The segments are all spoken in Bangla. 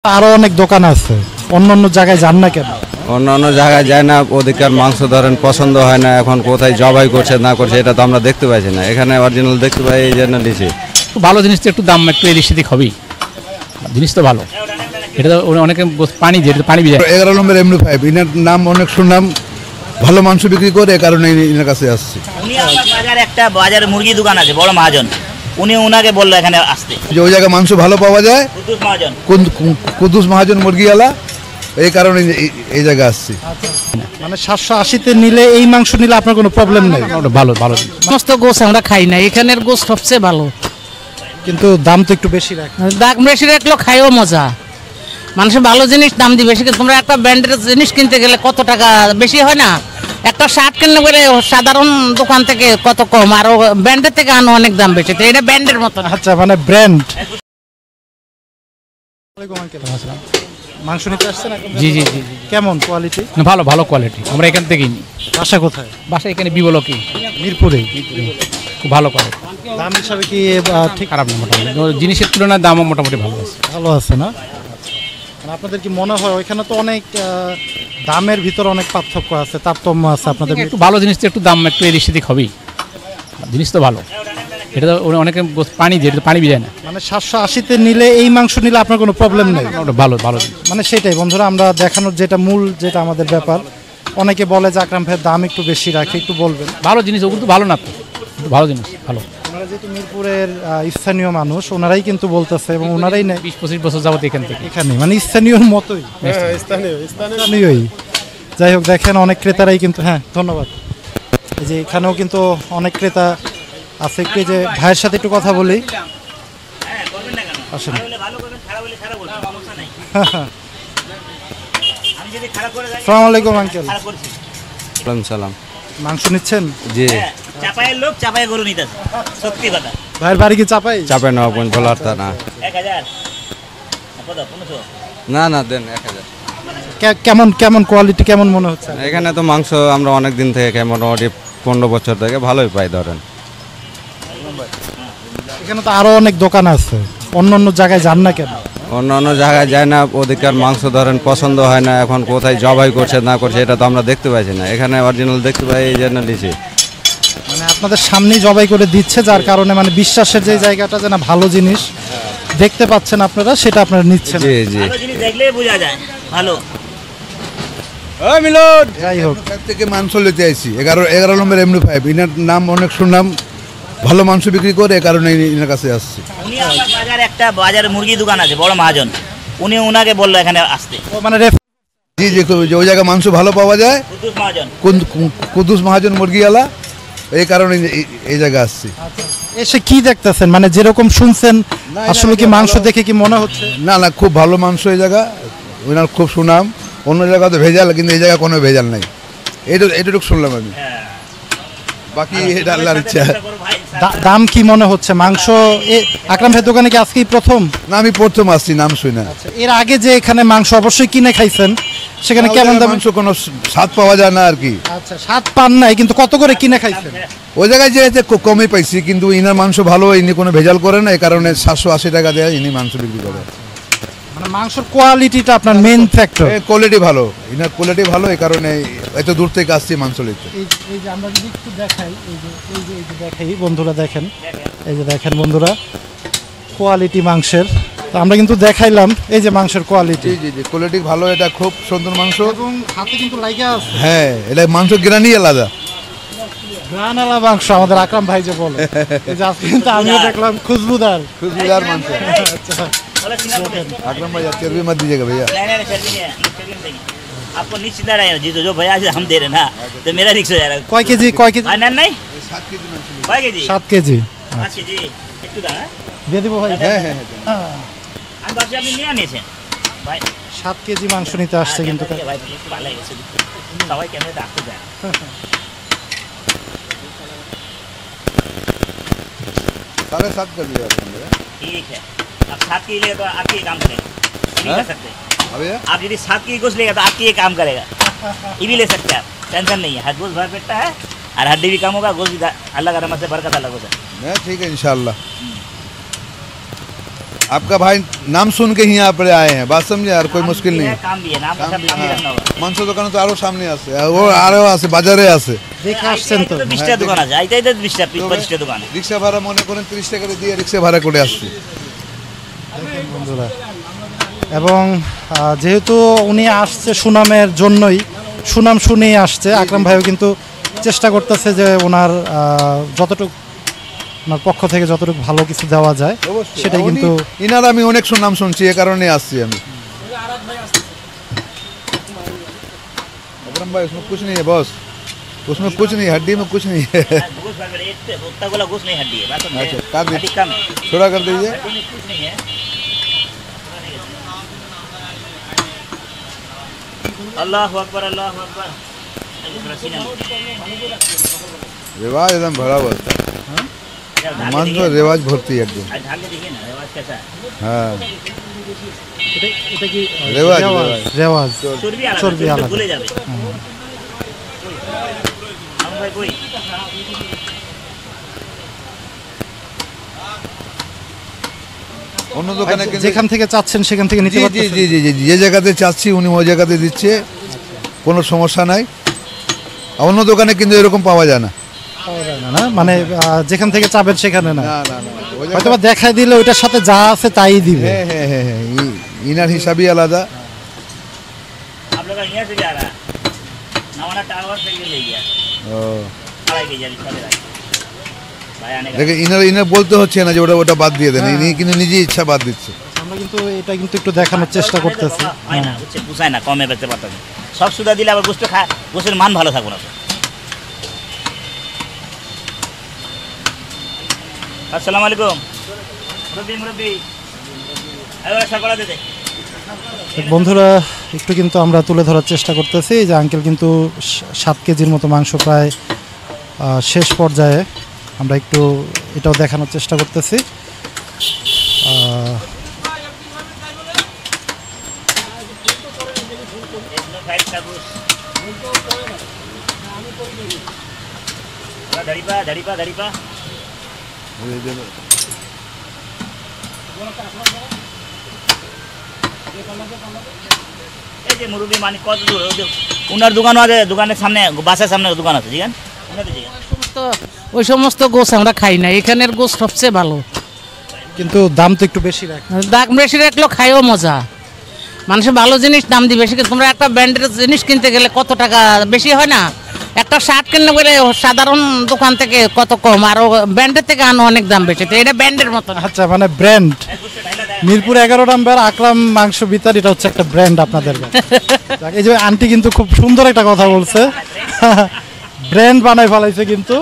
আরো অনেক দোকান আছে, অন্য জায়গায় যান না কেন? অন্য জায়গায় যায় না, ওদিককার মাংস ধরেন পছন্দ হয় না। এখন কোথায় জবাই করছে না করছে এটা তো আমরা দেখতে পাইছি না, এখানে অরিজিনাল দেখতে পাই, এই জন্য নিছি। ভালো জিনিস তো একটু দাম একটু এদিক সেদিক হবেই, জিনিস তো ভালো। এটা তো অনেকে পানি যেটা পানি বিজায় 11 নম্বর এমনি5 এনার নাম অনেক সুনাম, ভালো মাংস বিক্রি করে, এই কারণে এনার কাছে আসছি। উনি আমার বাজারে একটা বাজারে মুরগি দোকান আছে, বড় মহাজন, উনি ওনাকে বললো এখানে আসতে, যে ওই জায়গায় মাংস ভালো পাওয়া যায়, কুদ্দুস মহাজন, কুদ্দুস মহাজন মুরগিওয়ালা, এই কারণে এই জায়গায় আসছি। মানে 780-তে নিলে এই মাংস নিলে আপনার কোনো প্রবলেম নেই? ভালো ভালো সমস্ত গোস আমরা খাই না, এখানের গোস সবচেয়ে ভালো, কিন্তু দাম তো একটু বেশি রাখে। দাম বেশি রাখলেও খাইও মজা। মানুষের ভালো জিনিস দাম দিয়ে বেশি, তোমরা একটা ব্র্যান্ডের জিনিস কিনতে গেলে কত টাকা বেশি হয় না? একটা শার্ট কিনলে বলে সাধারণ দোকান থেকে কত কম, আর ব্র্যান্ডের থেকে আনো অনেক দাম বেশি, তো এটা ব্র্যান্ডের মতো। আচ্ছা, মানে ব্র্যান্ড। মাংস নিতে আসছেন? জি জি জি, কেমন কোয়ালিটি? ভালো ভালো কোয়ালিটি, আমরা এখান থেকেই নিই। বাসা কোথায়? বাসা এখানে বিবলকি, মিরপুরে। খুব ভালো কোয়ালিটি, দাম হিসাবে কি ঠিক? খারাপ না, মোটামুটি জিনিসের তুলনায় দামও মোটামুটি ভালো আছে। ভালো আছে না? মানে আপনাদের কি মনে হয় ওইখানে তো অনেক দামের ভিতরে অনেক পার্থক্য আছে, তারতম্য আছে আপনাদের? একটু ভালো জিনিস তো একটু দাম একটু এদিক সেদিক হবেই, জিনিস তো ভালো। এটা তো অনেকে পানি যেটা পানি বিজায় না। মানে 780-তে নিলে এই মাংস নিলে আপনার কোনো প্রবলেম নেই? ভালো ভালো, মানে সেটাই বন্ধুরা, আমরা দেখানোর যেটা মূল যেটা আমাদের ব্যাপার। অনেকে বলে যে আকরাম ভাইয়ের দাম একটু বেশি রাখে, একটু বলবেন। ভালো জিনিস, ওগুলো তো ভালো না, তো ভালো জিনিস ভালো। ওনারা যেহেতু মিরপুরের স্থানীয় মানুষ, ওনারাই কিন্তু বলতেছে এবং ওনারাই নেই 20-25 বছর যাবত এখান থেকে, এখানে মানে স্থানীয় মতোই। স্থানীয়ই। যাই হোক, দেখেন অনেক ক্রেতারাই কিন্তু, হ্যাঁ ধন্যবাদ। এই যে এখানেও কিন্তু অনেক ক্রেতা আছে। একটু যে ভাইয়ের সাথে একটু কথা বলি। আসেন। আসসালামু আলাইকুম আঙ্কেল। সালাম। মাংস নিচ্ছেন? জি। চাপায়ের লোক চাপায়ে গরু নিতেছে, সত্যি কথা। ভাইয়ের বাড়ি কি চাপাই? চাপে নেওয়া পর্যন্ত বলারটা না। 1000 1500 না না, দেন 1000। কেমন কোয়ালিটি কেমন মনে হচ্ছে? এখানে তো মাংস আমরা অনেক দিন থেকে, মোটামুটি 15 বছর থেকে ভালোই পাই ধরেন। এখানে তো আরো অনেক দোকান আছে, অন্য জায়গায় যান না কেন? অন্য জায়গায় যায় না, ওদিককার মাংস ধরেন পছন্দ হয় না। এখন কোথায় জবাই করছে না করছে এটা তো আমরা দেখতে পাইছি না, এখানে অরিজিনাল দেখতে পাই, এই জন্য নিছি। মানে আপনাদের সামনেই জবাই করে দিচ্ছে, যার কারণে মানে বিশ্বাসের যে জায়গাটা, যে না ভালো জিনিস দেখতে পাচ্ছেন আপনারা, সেটা আপনারা নিচ্ছেন। জি জি, ভালো জিনিস দেখলেই বোঝা যায় ভালো। যাই হোক, থেকে মাংস নিতে আইছি 11 নম্বর এমনি5 এনার নাম অনেক সুনাম, ভালো মাংস বিক্রি করে, এই কারণে এনার কাছে আসছি। উনি আমার বাজারে একটা বাজারে মুরগি দোকান আছে, বড় মহাজন, উনি ওনাকে বললো এখানে আসতে, মানে জি জি, ওই জায়গায় মাংস ভালো পাওয়া যায়, কুদ্দুস মহাজন, কুদ্দুস মহাজন মুরগিওয়ালা, এই কারণে এই জায়গায় আসছি। এসে কি দেখতেছেন? মানে যেরকম শুনছেন, আসলে কি মাংস দেখে কি মনে হচ্ছে? না না, খুব ভালো মাংস এই জায়গা, ওনার খুব সুনাম। অন্য জায়গায় তো ভেজাল, কিন্তু এই জায়গায় কোনো ভেজাল নাই, এইটুকু শুনলাম আমি। বাকি এটা আল্লাহর ইচ্ছা। দাম কি মনে হচ্ছে মাংস? আকরাম ভাইয়ের দোকানে কি আজকেই প্রথম? না, আমি প্রথম আসছি, নাম শুই না। এর আগে যে এখানে মাংস অবশ্যই কিনে খাইছেন, সেখানে কেমন দাম? মাংস কোনো স্বাদ পাওয়া যায় না আর কি। আচ্ছা, স্বাদ পান নাই, কিন্তু কত করে কিনে খাইছেন? ওই জায়গায় যে খুব কমই পাইছি, কিন্তু ইনার মাংস ভালো, ইনি কোনো ভেজাল করে না, এই কারণে 780 টাকা দেয় ইনি মাংস বিক্রি করে। মানে মাংসের কোয়ালিটিটা আপনার মেইন ফ্যাক্টর। কোয়ালিটি ভালো, ইনার কোয়ালিটি ভালো, এই কারণে এত দূর থেকে আসছি মাংস নিতে। এই যে আমরা যদি একটু দেখাই, এই যে দেখাই বন্ধুরা, দেখেন এই যে দেখেন বন্ধুরা, কোয়ালিটি মাংসের। তো আমরা কিন্তু দেখাইলাম এই যে মাংসের কোয়ালিটি। জি জি জি, কোয়ালিটি ভালো, এটা খুব সুন্দর মাংস, এবং হাতে কিন্তু লাগা আছে। হ্যাঁ, এটা মাংস গ্রানি আলাদা, গ্রানালা মাংস আমাদের আকরাম ভাই যে বলে। এই যে আজকে কিন্তু আমিও দেখলাম খুশবুদার মাংস। আচ্ছা, আকরাম ভাই चर्बी मत दीजिएगा भैया। नहीं चर्बी नहीं है, चर्बी नहीं देंगे आपको, निश्चिंता रहेगा जी, तो जो भैया हम दे रहे हैं ना, तो मेरा रिक्स हो जाएगा। কয় কেজি? नहीं 7 केजी 7 কেজি 5 কেজি একটু দাঁড়া দিয়ে দিব ভাই। হ্যাঁ হ্যাঁ, আমি ভাবছি আপনি নিয়ে নিয়েছেন ভাই। 7 কেজি মাংস নিতে আসছে কিন্তু। ভাই একটু ভালো লেগেছে, সবাই ক্যামেরা ডাকতে যায়। 7.5 कर दिया आपने। ठीक है, अब 7 की लेगा तो आपकी ये काम करेगा, नहीं कर सकते भैया। आप यदि 7 की गोश्त लेगा तो आपकी ये काम करेगा, ये भी ले सकते हैं आप, टेंशन नहीं है। हर गोश्त भर पेटता है और हड्डी भी कम होगा, गोश्त भी अल्लाह का रहमत से बरकत अलग हो जाए। ठीक है इंशाल्लाह। आपका भाई नाम सुन के ही यहाँ पर आए हैं, बात समझे, और कोई मुश्किल नहीं है। काम भी है, नाम का सब काम भी रखना होगा। মাংস দোকানে তো আরো সামনে আছে, ও আরো আছে, বাজারে আছে। দেখে আসছেন তো 20টা দোকান আছে, আইতেই তো 20টা 25টা দোকান। রিক্সা ভাড়া মনে করেন 30 টাকা দিয়ে রিক্সা ভাড়া করে আসছি। বন্ধুরা, এবং যেহেতু উনি আসছে সুনামের জন্যই, সুনাম শুনেই আসছে, আকরাম ভাইও কিন্তু চেষ্টা করতেছে যে ওনার যতটুকু ওনার পক্ষ থেকে যতটুকু ভালো কিছু দেওয়া যায় সেটাই কিন্তু। ইনার আমি অনেক সুনাম শুনছি, এ কারণে আসছি আমি। আকরাম ভাই उसमें कुछ नहीं है बॉस, उसमें कुछ नहीं, हड्डी में कुछ नहीं है। गोश्त भर एक उतना वाला गोश्त नहीं हड्डी है, बात समझे? अच्छा, काट दीजिए। हड्डी कम है, थोड़ा कर दीजिए। हड्डी में कुछ नहीं है। अल्लाहु अकबर, अल्लाहु अकबर। थोड़ा सीना लो। रिवाज एकदम भरा हुआ है, इधर ढाल के मांस देखिए। रिवाज भरती है एकदम। आज ढाल के देखिए ना, रिवाज कैसा है। हाँ এটা কি রেওয়াজ, রেওয়াজ चर्बी आला, चर्बी आला। भूले जाबे। हम भाई कोई অন্য দোকানে কিন্তু যেখান থেকে চাচ্ছেন সেখান থেকে নিতে জি জি পারতেছেন। জি জি জি, যে জায়গাতে চাচ্ছি উনি ওই জায়গাতে দিচ্ছে, কোনো সমস্যা নাই। আর অন্য দোকানে কিন্তু এরকম পাওয়া যায় না। পাওয়া যায় না, না মানে যেখান থেকে চাবেন সেখানে না, না না না, ওই হয়তো জায়গা- বা দেখাই দিলে ওইটার সাথে যা আছে তাই দিবে। হ্যাঁ হ্যাঁ হ্যাঁ হ্যাঁ, ইনার হিসাবই আলাদা। आप लोग का यहाँ से जा रहा है, नवाना टावर से ये ले गया, ও खड़ा के जा चले रहा है। भाई आने का দেখে ইনার ইনার বলতে হচ্ছে না যে ওটা ওটা বাদ দিয়ে দেন, ইনি কিন্তু নিজেই ইচ্ছা বাদ দিচ্ছে। আমরা কিন্তু এটা কিন্তু একটু দেখানোর চেষ্টা করতেছি। হয় না, বুঝছে, পুষায় না, কমে বেচতে পারতাম না। সব সুদা দিলে আবার গোস্ত খা, গোস্তের মান ভালো থাকবো না। আসসালামু আলাইকুম মুরব্বি, মুরব্বি এবার সাকড়া দে দে। বন্ধুরা, একটু কিন্তু আমরা তুলে ধরার চেষ্টা করতেছি যে আঙ্কেল কিন্তু 7 কেজির মতো মাংস প্রায় শেষ পর্যায়ে, আমরা একটু এটাও দেখানোর চেষ্টা করতেছি। फाइट का गोश्त धड़ी पा धड़ी पा धड़ी पा। এই যে মুরব্বি মানে কত দূর, ওনার দোকান আছে, দোকানের সামনে, বাসার সামনে দোকান আছে, ঠিক আছে? ওই সমস্ত গোস আমরা খাই না, এখানের গোস সবচেয়ে ভালো। কিন্তু দাম তো একটু বেশি রাখে। দাম বেশি রাখলেও খাইও মজা, মানুষের ভালো জিনিস দাম দিবে। বেশি তোমরা একটা ব্র্যান্ডের জিনিস কিনতে গেলে কত টাকা বেশি হয় না, একটা শার্ট কিনতে গেলে সাধারণ দোকান থেকে কত কম, আর ব্র্যান্ডের থেকে আনো অনেক দাম বেশি। তো এটা ব্র্যান্ডের মতো না। আচ্ছা, মানে ব্র্যান্ড মিরপুর 11 নম্বর আকরাম মাংস বিতার, এটা হচ্ছে একটা ব্র্যান্ড আপনাদের কাছে। যাক, এই যে আন্টি কিন্তু খুব সুন্দর একটা কথা বলছে, ব্র্যান্ড বানাই ফেলাইছে কিন্তু।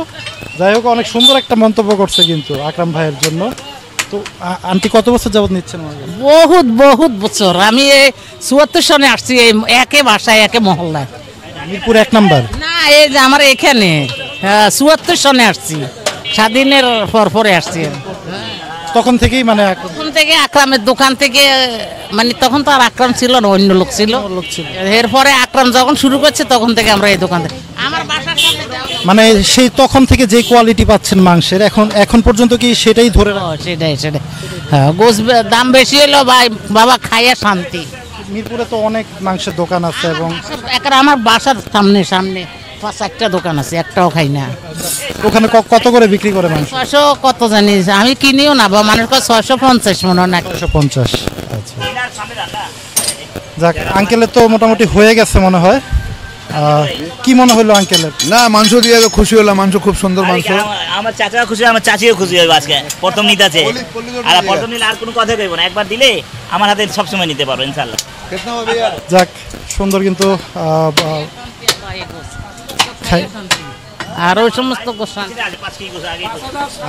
যাই হোক, অনেক সুন্দর একটা মন্তব্য করছে কিন্তু আকরাম ভাইয়ের জন্য। তো আন্টি কত বছর যাবত নিচ্ছেন? বহুত বহুত বছর, আমি এই 74 সনে আসছি, এই একে বাসায় একে মহল্লায়। মিরপুর 1 নম্বর না, এই যে আমার এখানে 74 সনে আসছি, স্বাধীনের পরে আসছি। তখন থেকেই মানে তখন থেকে আকরামের দোকান থেকে, মানে তখন তো আর আকরাম ছিল না, অন্য লোক ছিল। এরপরে আকরাম যখন শুরু করছে তখন থেকে আমরা এই দোকান থেকে, আমার বাসার সামনে যাও। মানে সেই তখন থেকে যে কোয়ালিটি পাচ্ছেন মাংসের, এখন পর্যন্ত কি সেটাই ধরে ও, সেটাই সেটাই। হ্যাঁ, গোস দাম বেশি হলো ভাই, বাবা খাইয়া শান্তি। মিরপুরে তো অনেক মাংসের দোকান আছে, এবং একটা আমার বাসার সামনে সামনে 5-1টা দোকান আছে, একটাও খাই না। ওখানে কত করে বিক্রি করে মাংস? 600 কত জানিস, আমি কিনিও না, বা মানুষ 650 মনে হয় না। 650। আচ্ছা, যাক, আঙ্কেলের তো মোটামুটি হয়ে গেছে মনে হয়। কি মনে হলো আঙ্কেলের? না, মাংস দিয়ে তো খুশি হলাম, মাংস খুব সুন্দর মাংস। আমার চাচা খুশি, আমার চাচিও খুশি হবে আজকে। প্রথম নিতে আছে, আর প্রথম নিলে আর কোনো কথা কইব না, একবার দিলে আমার হাতে সবসময় নিতে পারবো ইনশাআল্লাহ। যাক, সুন্দর কিন্তু আর ওই সমস্ত গোসান।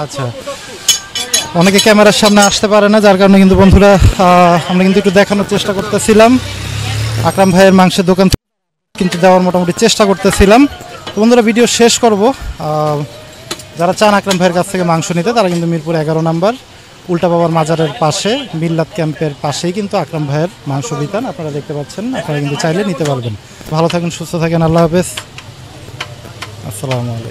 আচ্ছা, অনেকে ক্যামেরার সামনে আসতে পারে না, যার কারণে কিন্তু বন্ধুরা আমরা কিন্তু একটু দেখানোর চেষ্টা করতেছিলাম। আকরাম ভাইয়ের মাংসের দোকান কিন্তু দেওয়ার মোটামুটি চেষ্টা করতেছিলাম। তো বন্ধুরা, ভিডিও শেষ করব। যারা চান আকরাম ভাইয়ের কাছ থেকে মাংস নিতে, তারা কিন্তু মিরপুর 11 নম্বর উল্টা বাবার মাজারের পাশে, মিল্লাত ক্যাম্পের পাশেই কিন্তু আকরাম ভাইয়ের মাংস বিতান আপনারা দেখতে পাচ্ছেন। আপনারা কিন্তু চাইলে নিতে পারবেন। ভালো থাকুন, সুস্থ থাকেন, আল্লাহ হাফেজ, আসসালামু আলাইকুম।